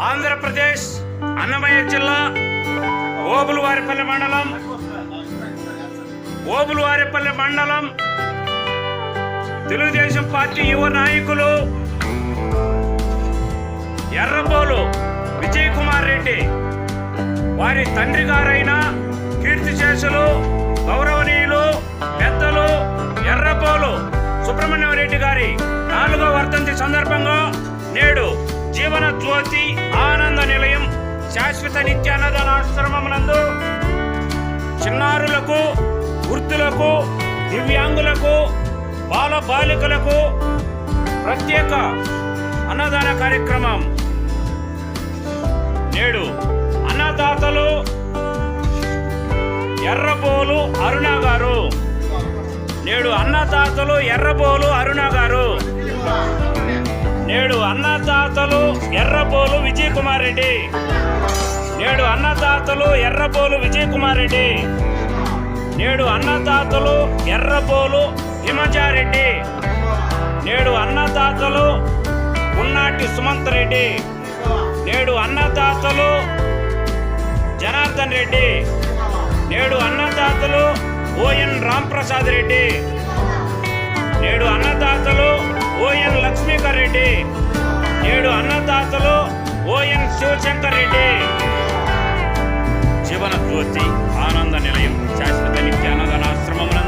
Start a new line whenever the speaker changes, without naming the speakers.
ఆంధ్రప్రదేశ్ అన్నమయ్య జిల్లా ఓబులవారిపల్లి మండలం తెలుగుదేశం పార్టీ యువ నాయకులు ఎర్రబోలు విజయ్ కుమార్ రెడ్డి వారి తండ్రి గారైన కీర్తిశేషులు గౌరవనీయులు పెద్దలు ఎర్రబోలు సుబ్రహ్మణ్యం రెడ్డి గారి 4వ వర్ధంతి సందర్భంగా నేడు జీవన జ్యోతి ఆనంద నిలయం శాశ్వత నిత్యాన్నదానాశ్రమమునందు చిన్నారులకు, వృద్ధులకు, దివ్యాంగులకు, బాల బాలికలకు ప్రత్యేక అన్నదాన కార్యక్రమం. నేడు అన్నదాతలు ఎర్రబోలు అరుణ గారు, నేడు అన్నదాతలు ఎర్రబోలు అరుణ గారు, నేడు అన్నదాతలు ఎర్రబోలు విజయ్ కుమార్ రెడ్డి, నేడు అన్నదాతలు ఎర్రబోలు విజయ్ కుమార్ రెడ్డి, నేడు అన్నదాతలు ఎర్రబోలు హిమజారెడ్డి, నేడు అన్నదాతలు ఉన్నాటి సుమంత్ రెడ్డి, నేడు అన్నదాతలు జనార్దన్ రెడ్డి, నేడు అన్నదాతలు ఓఎన్ రాంప్రసాద్ రెడ్డి, నేడు అన్నదాతలు ఓఎన్ లక్ష్మీకర్ రెడ్డి, నేడు అన్నదాతలు ఓఎన్ శివశంకర్ రెడ్డి. జీవన జ్యోతి ఆనంద నిలయం శాశ్వత నిత్య అన్నదానాశ్రమమున